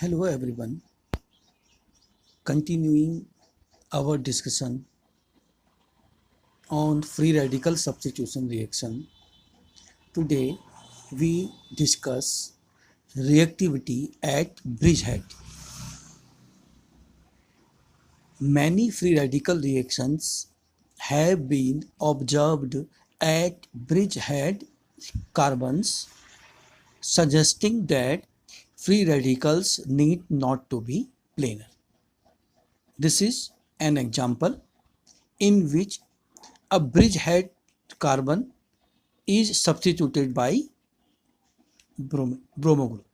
Hello everyone, continuing our discussion on free radical substitution reaction. Today we discuss reactivity at bridgehead. Many free radical reactions have been observed at bridgehead carbons, suggesting that free radicals need not to be planar. This is an example in which a bridgehead carbon is substituted by bromo group.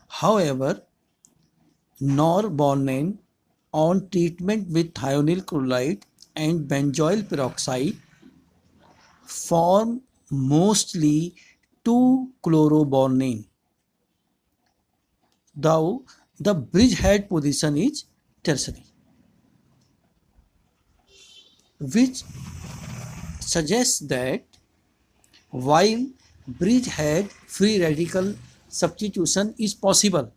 However, norbornene on treatment with thionyl chloride and benzoyl peroxide form mostly 2-chlorobornene, though the bridgehead position is tertiary, which suggests that while bridgehead free radical substitution is possible,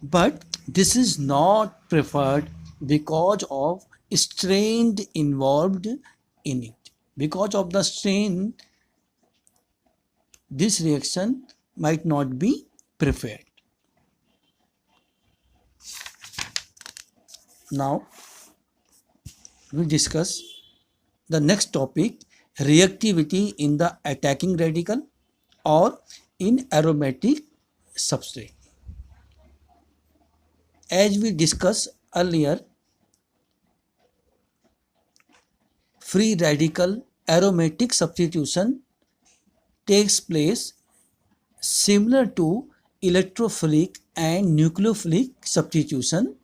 but this is not preferred because of strain involved in it. Because of the strain, this reaction might not be preferred. Now we discuss the next topic, reactivity in the attacking radical or in aromatic substrate. As we discussed earlier, free radical aromatic substitution takes place similar to electrophilic and nucleophilic substitution,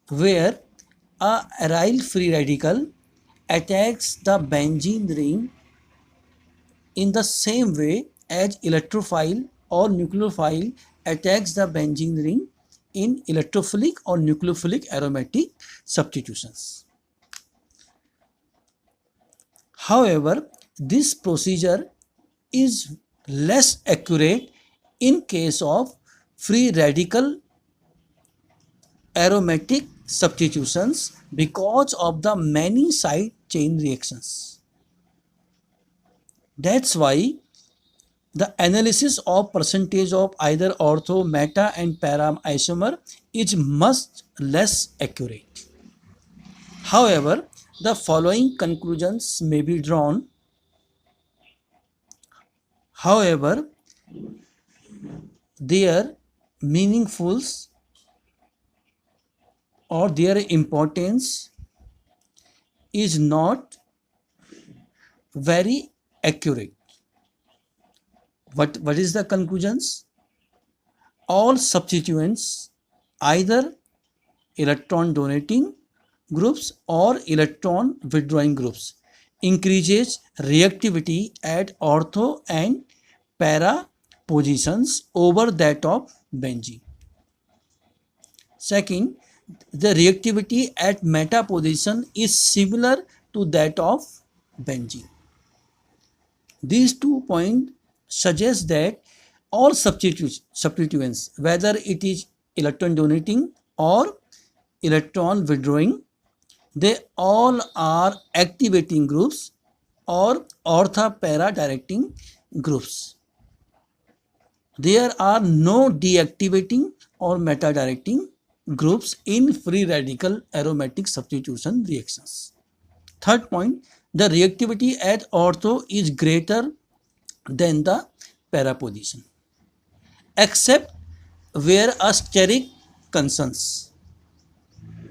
where a aryl free radical attacks the benzene ring in the same way as electrophile or nucleophile attacks the benzene ring in electrophilic or nucleophilic aromatic substitutions. However, this procedure is less accurate in case of free radical aromatic substitutions because of the many side chain reactions. That's why the analysis of percentage of either ortho, meta and para isomer is much less accurate. However, the following conclusions may be drawn. However, their meaningfuls or their importance is not very accurate. What is the conclusions? All substituents, either electron donating groups or electron withdrawing groups, increases reactivity at ortho and para positions over that of benzene. Second, the reactivity at meta position is similar to that of benzene. These 2 points suggest that all substituents, whether it is electron donating or electron withdrawing, they all are activating groups or ortho-para directing groups. There are no deactivating or meta directing groups in free radical aromatic substitution reactions. Third point, the reactivity at ortho is greater than the para position, except where a steric concerns.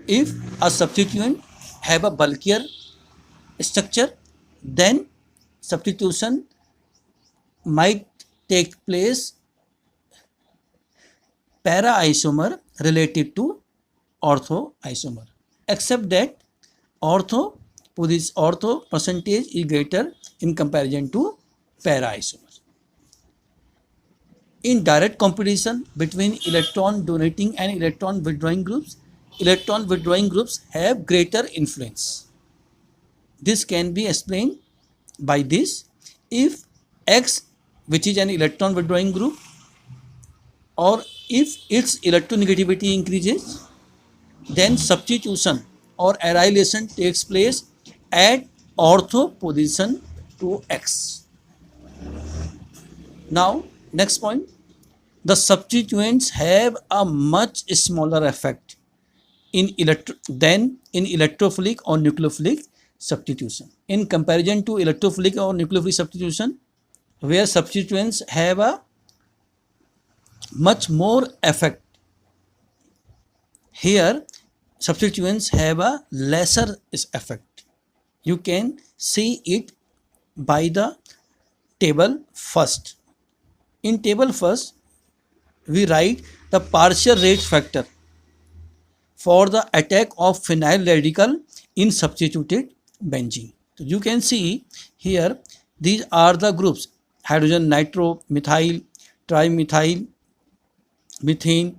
If a substituent have a bulkier structure, then substitution might take place para isomer related to ortho isomer, except that ortho percentage is greater in comparison to para isomer. In direct competition between electron donating and electron withdrawing groups have greater influence. This can be explained by this: if X which is an electron withdrawing group, or if its electronegativity increases, then substitution or annihilation takes place at ortho position to X. Now, next point, the substituents have a much smaller effect than in electrophilic or nucleophilic substitution. In comparison to electrophilic or nucleophilic substitution, where substituents have a much more effect, here substituents have a lesser effect. You can see it by the table first. In table first, we write the partial rate factor for the attack of phenyl radical in substituted benzene. So you can see here, these are the groups: hydrogen, nitro, methyl, trimethyl, methane,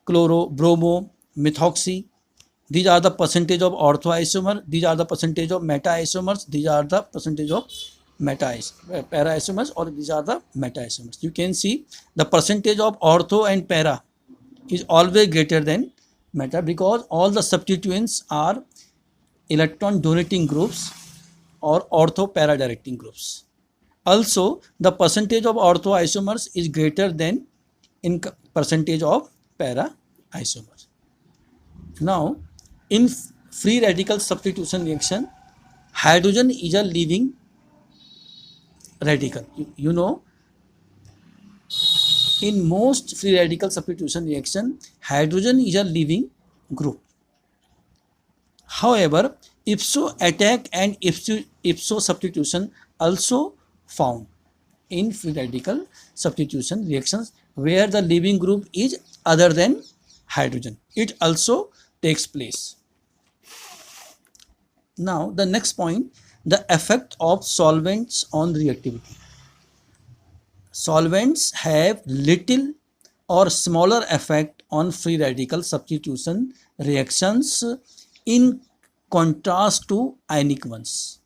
chloro, bromo, methoxy. These are the percentage of orthoisomer, these are the percentage of meta-isomers, these are the percentage of para-isomers, or these are the meta-isomers. You can see the percentage of ortho and para is always greater than meta, because all the substituents are electron donating groups or ortho para directing groups. Also, the percentage of ortho isomers is greater than in percentage of para isomers. Now, in free radical substitution reaction, hydrogen is a leaving radical. You know, in most free radical substitution reaction, hydrogen is a leaving group. However, ipso attack and ipso substitution also found in free radical substitution reactions where the leaving group is other than hydrogen. It also takes place. Now, the next point, the effect of solvents on reactivity. Solvents have little or smaller effect on free radical substitution reactions in contrast to ionic ones.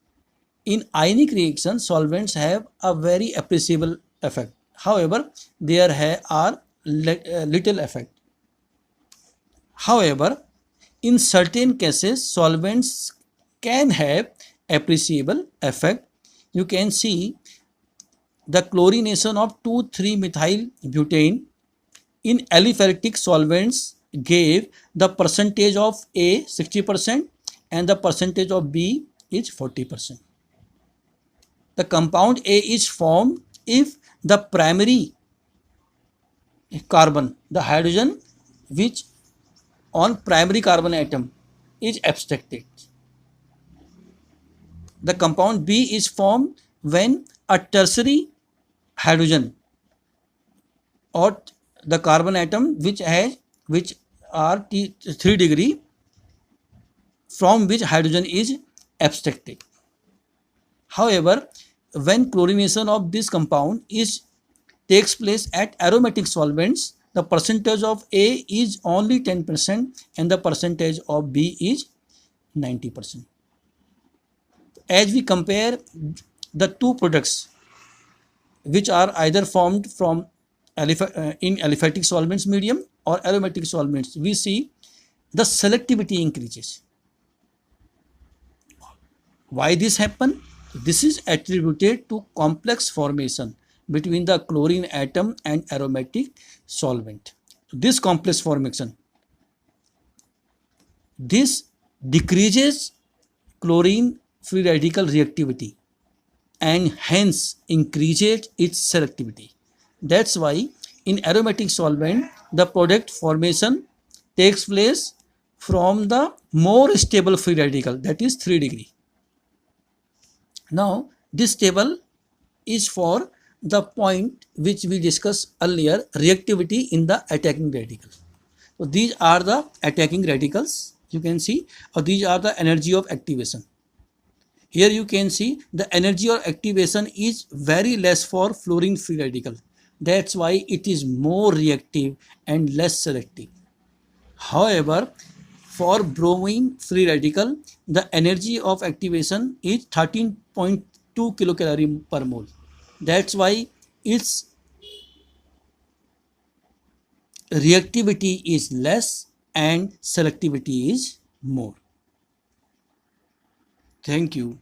In ionic reactions, solvents have a very appreciable effect. However, there are little effect. However, in certain cases, solvents can have appreciable effect. You can see the chlorination of 2,3-methyl butane in aliphatic solvents gave the percentage of A 60% and the percentage of B is 40%. The compound A is formed if the primary carbon, the hydrogen which on primary carbon atom is abstracted. The compound B is formed when a tertiary hydrogen or the carbon atom which are 3 degree from which hydrogen is abstracted. However, when chlorination of this compound takes place at aromatic solvents, the percentage of A is only 10% and the percentage of B is 90%. As we compare the two products which are either formed from in aliphatic solvents medium or aromatic solvents, we see the selectivity increases. Why this happen? This is attributed to complex formation between the chlorine atom and aromatic solvent. This complex formation, this decreases chlorine free radical reactivity and hence increases its selectivity. That's why in aromatic solvent, the product formation takes place from the more stable free radical, that is 3 degree. Now, this table is for the point which we discussed earlier, reactivity in the attacking radical. So, these are the attacking radicals, you can see, or these are the energy of activation. Here you can see the energy of activation is very less for fluorine free radical. That's why it is more reactive and less selective. However, for bromine free radical, the energy of activation is 13.2 kilocalorie per mole. That's why its reactivity is less and selectivity is more. Thank you.